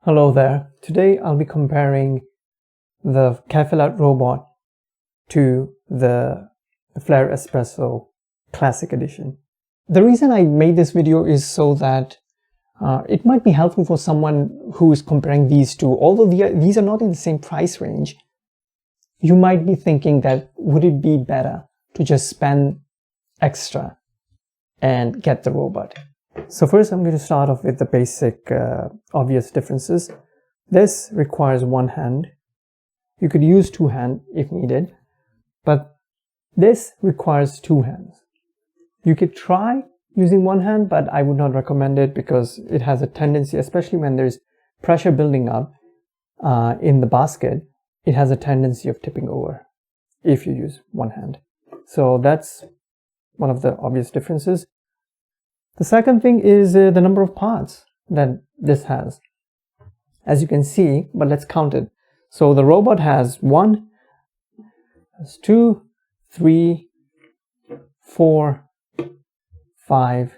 Hello there. Today I'll be comparing the Cafelat robot to the Flair Espresso Classic Edition. The reason I made this video is so that it might be helpful for someone who is comparing these two. Although these are not in the same price range, you might be thinking that would it be better to just spend extra and get the robot. So first I'm going to start off with the basic obvious differences. This requires one hand. You could use two hands if needed, but this requires two hands. You could try using one hand, but I would not recommend it because it has a tendency, especially when there's pressure building up in the basket, it has a tendency of tipping over if you use one hand. So that's one of the obvious differences. The second thing is the number of parts that this has. As you can see, but let's count it. So the robot has 1, has 2, 3, 4, 5,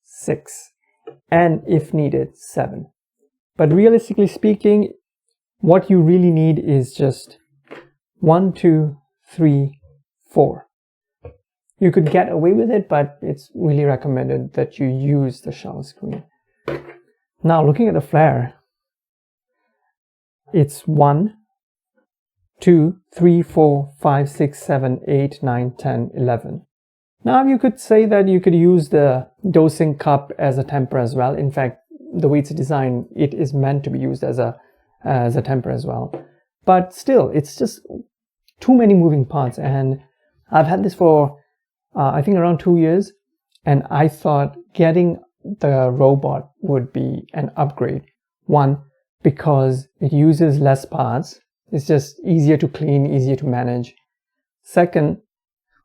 6, and if needed, 7. But realistically speaking, what you really need is just 1, 2, 3, 4. You could get away with it, but it's really recommended that you use the shower screen. Now, looking at the Flair, it's 1, 2, 3, 4, 5, 6, 7, 8, 9, 10, 11. Now, you could say that you could use the dosing cup as a temper as well. In fact, the way it's designed, it is meant to be used as a temper as well. But still, it's just too many moving parts, and I've had this for I think around 2 years, and I thought getting the robot would be an upgrade. One, because it uses less parts. It's just easier to clean, easier to manage. Second,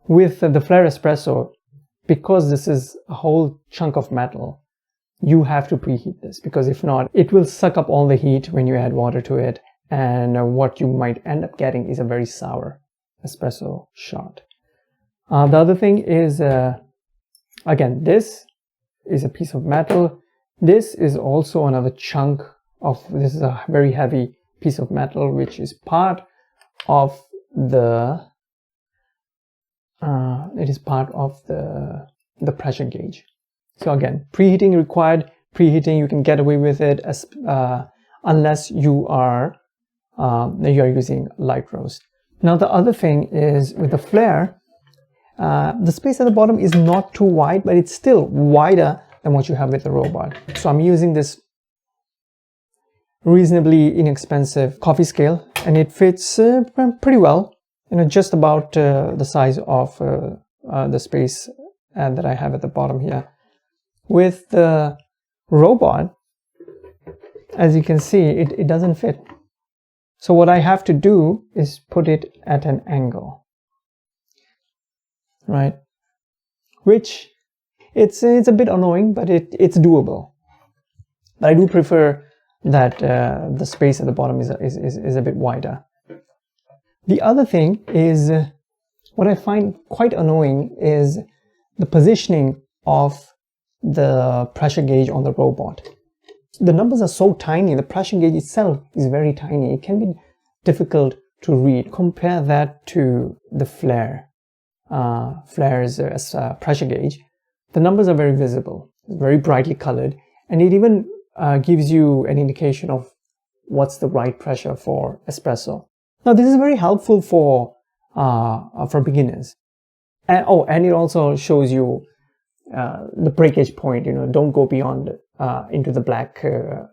with the Flair Espresso, because this is a whole chunk of metal, you have to preheat this, because if not, it will suck up all the heat when you add water to it, and what you might end up getting is a very sour espresso shot. The other thing is, again, this is a piece of metal. This is also another chunk of, this is a very heavy piece of metal, which is part of the, the pressure gauge. So again, preheating required. Preheating, you can get away with it as, unless you are using light roast. Now the other thing is with the Flair, the space at the bottom is not too wide, but it's still wider than what you have with the robot. So I'm using this reasonably inexpensive coffee scale, and it fits pretty well, just about the size of the space that I have at the bottom here. With the robot, as you can see, it doesn't fit. So what I have to do is put it at an angle. Right, which it's a bit annoying, but it's doable. But I do prefer that the space at the bottom is a bit wider. The other thing is, what I find quite annoying is the positioning of the pressure gauge on the robot. The numbers are so tiny, the pressure gauge itself is very tiny. It can be difficult to read. Compare that to the Flair's pressure gauge. The numbers are very visible, very brightly colored, and it even gives you an indication of what's the right pressure for espresso. Now this is very helpful for beginners, and it also shows you the breakage point. Don't go beyond into the black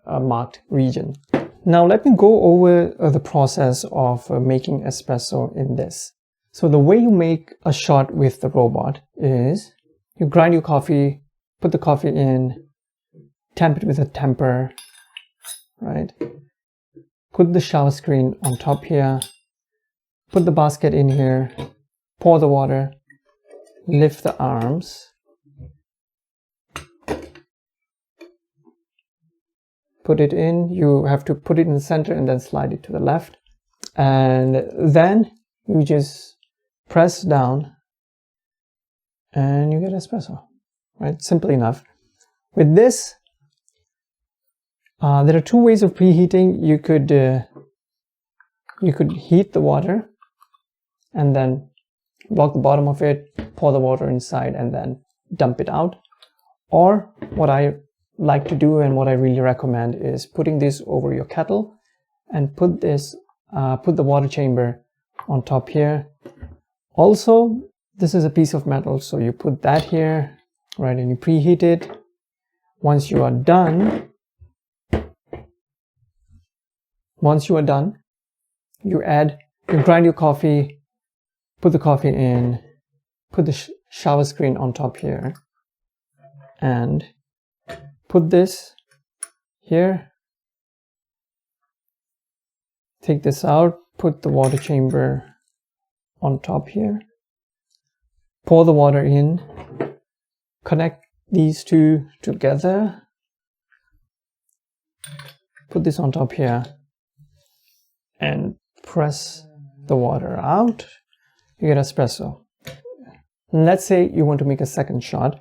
marked region. Now let me go over the process of making espresso in this. So the way you make a shot with the robot is you grind your coffee, put the coffee in, temp it with a temper, right? Put the shower screen on top here, put the basket in here, pour the water, lift the arms, put it in. You have to put it in the center and then slide it to the left. And then you just press down and you get espresso, right? Simple enough. With this, There are two ways of preheating. You could heat the water and then block the bottom of it, pour the water inside, and then dump it out. Or what I like to do and what I really recommend is putting this over your kettle and put the water chamber on top here. Also, this is a piece of metal, so you put that here, right, and you preheat it. Once you are done, you grind your coffee, put the coffee in, put the shower screen on top here, and put this here. Take this out, put the water chamber on top here, pour the water in, connect these two together, put this on top here, and press the water out. You get espresso. Let's say you want to make a second shot.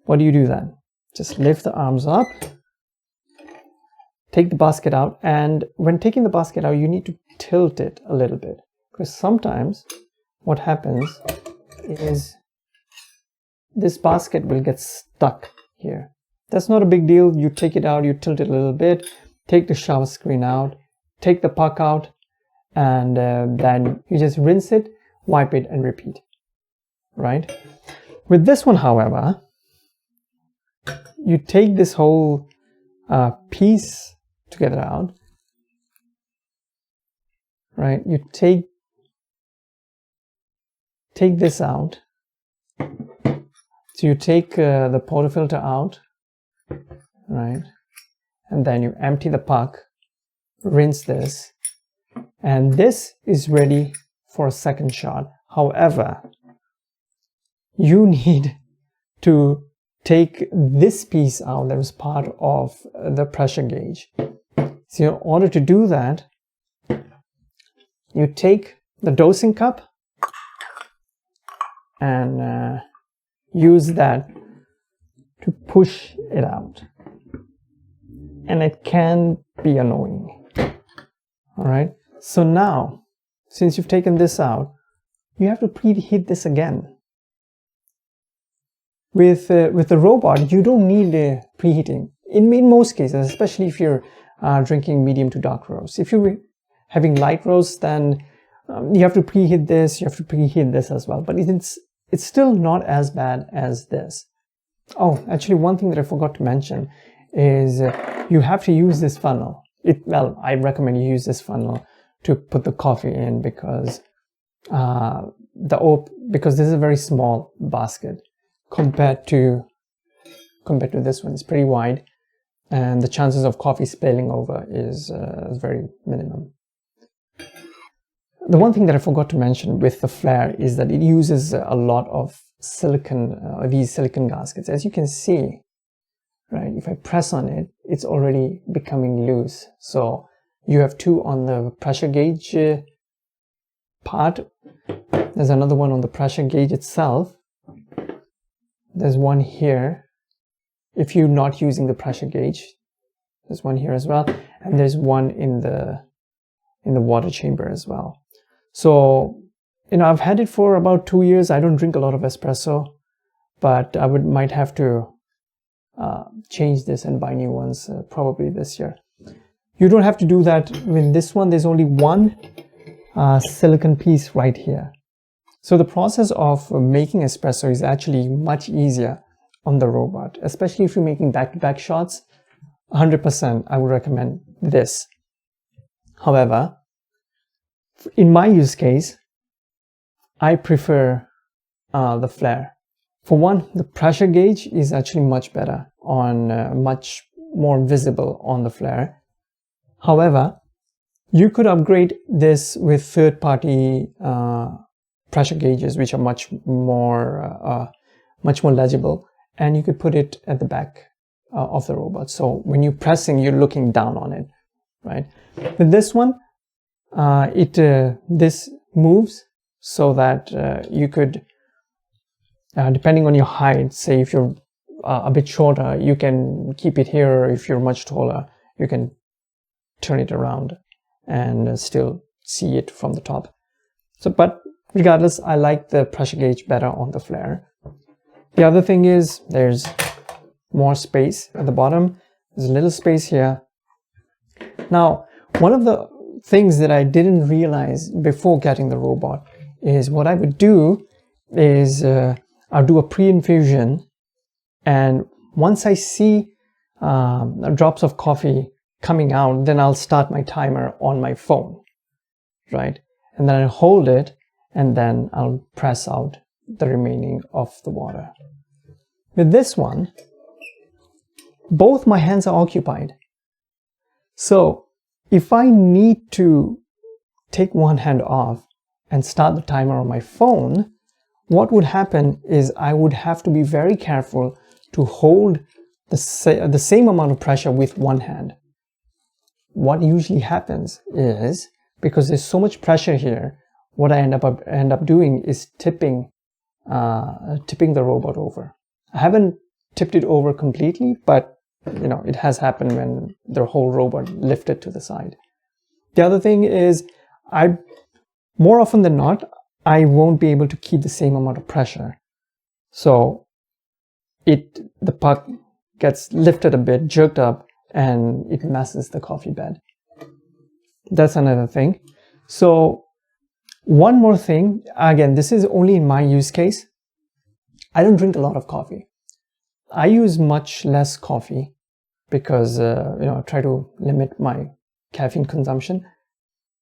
What do you do then? Just lift the arms up, take the basket out, and when taking the basket out, you need to tilt it a little bit, because sometimes what happens is this basket will get stuck here. That's not a big deal. You take it out, you tilt it a little bit, take the shower screen out, take the puck out, and then you just rinse it, wipe it, and repeat, right? With this one, however, you take this whole piece together out, right? You take this out. So you take the portafilter out, right? And then you empty the puck, rinse this, and this is ready for a second shot. However, you need to take this piece out that was part of the pressure gauge. So in order to do that, you take the dosing cup and use that to push it out. And it can be annoying. All right. So now, since you've taken this out, you have to preheat this again. With the robot, you don't need preheating. In most cases, especially if you're drinking medium to dark roast. If you're having light roast, then you have to preheat this, you have to preheat this as well. But it's still not as bad as this. Oh, actually, one thing that I forgot to mention is you have to use this funnel. I recommend you use this funnel to put the coffee in, because this is a very small basket compared to this one. It's pretty wide, and the chances of coffee spilling over is very minimum. The one thing that I forgot to mention with the Flair is that it uses a lot of these silicon gaskets. As you can see, right, if I press on it, it's already becoming loose. So you have two on the pressure gauge part. There's another one on the pressure gauge itself. There's one here. If you're not using the pressure gauge, there's one here as well. And there's one in the water chamber as well. So, I've had it for about 2 years. I don't drink a lot of espresso, but I might have to change this and buy new ones probably this year. You don't have to do that with this one. There's only one silicon piece right here. So the process of making espresso is actually much easier on the robot, especially if you're making back-to-back shots. 100% I would recommend this. However, in my use case, I prefer the Flair. For one, the pressure gauge is actually much better much more visible on the Flair. However, you could upgrade this with third-party pressure gauges, which are much more legible, and you could put it at the back of the robot. So when you're pressing, you're looking down on it, right? With this one, this moves so that you could, depending on your height, say if you're a bit shorter, you can keep it here. If you're much taller, you can turn it around and still see it from the top. So, but regardless, I like the pressure gauge better on the Flair. The other thing is there's more space at the bottom. There's a little space here. Now, one of the things that I didn't realize before getting the robot is what I would do is I'll do a pre-infusion, and once I see drops of coffee coming out, then I'll start my timer on my phone, right? And then I'll hold it, and then I'll press out the remaining of the water. With this one, both my hands are occupied. So if I need to take one hand off and start the timer on my phone, what would happen is I would have to be very careful to hold the same amount of pressure with one hand. What usually happens is, because there's so much pressure here, what I end up doing is tipping the robot over. I haven't tipped it over completely, but you know, it has happened when the whole robot lifted to the side. The other thing is, more often than not, I won't be able to keep the same amount of pressure. So the puck gets lifted a bit, jerked up, and it messes the coffee bed. That's another thing. So one more thing, again, this is only in my use case. I don't drink a lot of coffee. I use much less coffee because I try to limit my caffeine consumption.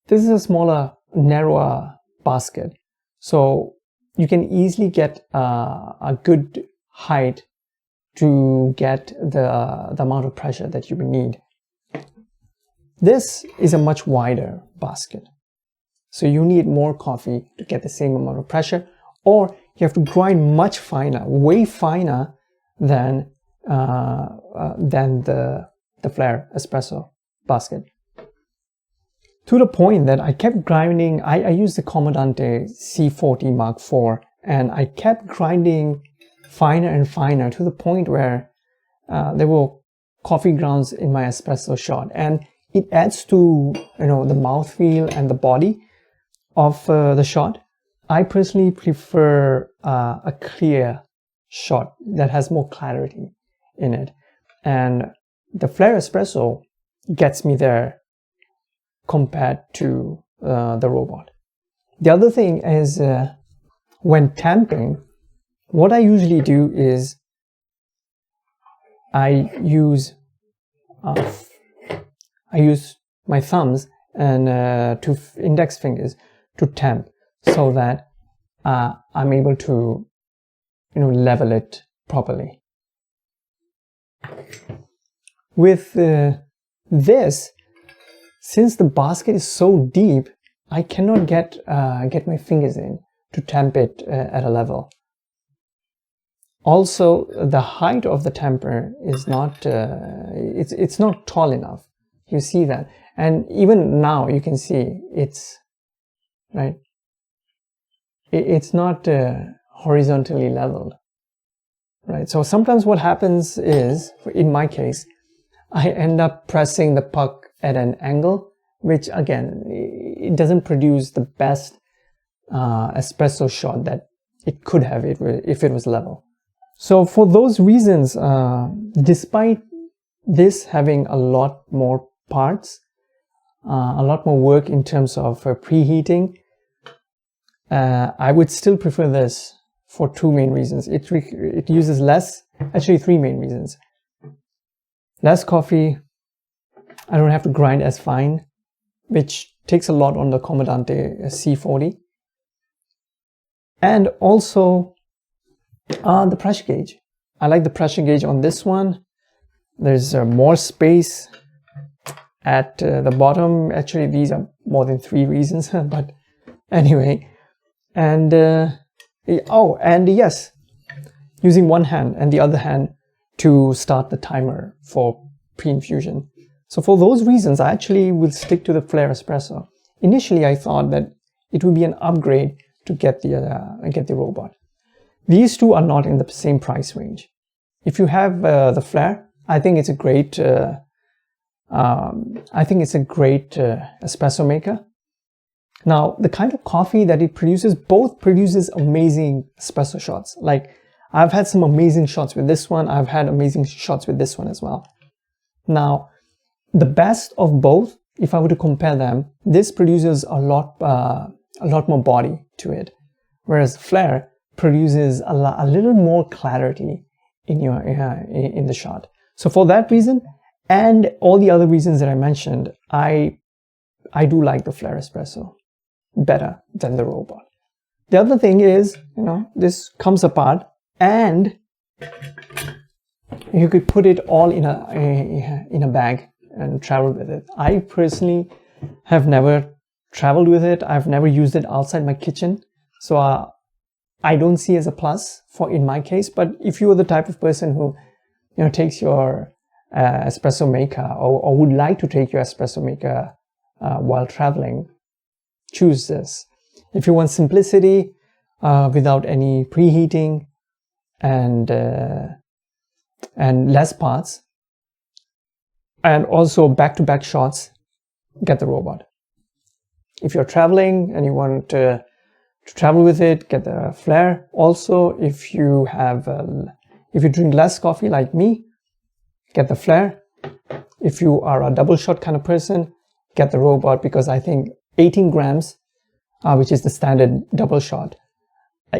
This is a smaller, narrower basket, so you can easily get a good height to get the amount of pressure that you will need. This is a much wider basket, so you need more coffee to get the same amount of pressure, or you have to grind much finer, way finer than the Flair Espresso basket. To the point that I kept grinding. I used the Comandante C40 Mark IV, and I kept grinding finer and finer to the point where there were coffee grounds in my espresso shot, and it adds to the mouthfeel and the body of the shot. I personally prefer a clear shot that has more clarity in it, and the Flair Espresso gets me there compared to the robot. The other thing is when tamping, what I usually do is I use my thumbs and two index fingers to tamp, so that I'm able to level it properly. With this, since the basket is so deep, I cannot get my fingers in to tamp it at a level. Also, the height of the tamper is not it's not tall enough. You see that, and even now you can see it's right. It's not horizontally leveled, right? So sometimes what happens is, in my case, I end up pressing the puck at an angle, which again, it doesn't produce the best espresso shot that it could have if it was level. So for those reasons, despite this having a lot more parts, a lot more work in terms of preheating, I would still prefer this for two main reasons. It uses less, actually three main reasons. Less coffee, I don't have to grind as fine, which takes a lot on the Comandante C40. And also the pressure gauge. I like the pressure gauge on this one. There's more space at the bottom. Actually, these are more than three reasons, but anyway. And and yes, using one hand and the other hand to start the timer for pre-infusion. So for those reasons, I actually will stick to the Flair Espresso. Initially, I thought that it would be an upgrade to get the robot. These two are not in the same price range. If you have the Flair, I think it's a great I think it's a great espresso maker. Now, the kind of coffee that it produces, both produces amazing espresso shots. Like, I've had some amazing shots with this one. I've had amazing shots with this one as well. Now, the best of both, if I were to compare them, this produces a lot more body to it, whereas Flair produces a little more clarity in your in the shot. So for that reason, and all the other reasons that I mentioned, I do like the Flair Espresso better than the robot. The other thing is, you know, this comes apart and you could put it all in a bag and travel with it. I personally have never traveled with it. I've never used it outside my kitchen, so I don't see as a plus for in my case. But if you are the type of person who, you know, takes your espresso maker or would like to take your espresso maker while traveling, choose this. If you want simplicity without any preheating and less parts, and also back-to-back shots, get the robot. If you're traveling and you want to travel with it, get the Flair. Also, if you drink less coffee like me, get the Flair. If you are a double shot kind of person, get the robot, because I think 18 grams, which is the standard double shot,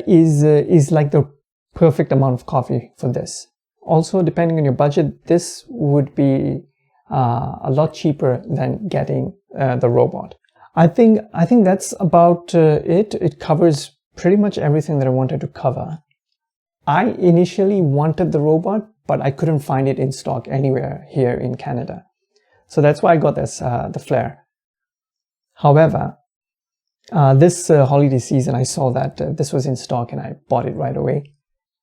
is like the perfect amount of coffee for this. Also, depending on your budget, this would be a lot cheaper than getting the robot. I think that's about it. It covers pretty much everything that I wanted to cover. I initially wanted the robot, but I couldn't find it in stock anywhere here in Canada. So that's why I got this, the Flair. However, this holiday season, I saw that this was in stock and I bought it right away.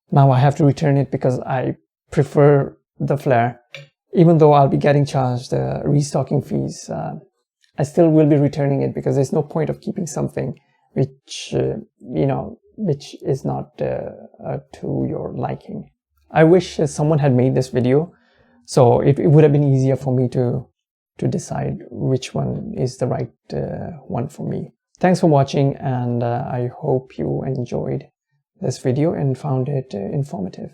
Now I have to return it because I prefer the Flair. Even though I'll be getting charged restocking fees, I still will be returning it, because there's no point of keeping something which, which is not to your liking. I wish someone had made this video, so it would have been easier for me to decide which one is the right one for me. Thanks for watching, and I hope you enjoyed this video and found it informative.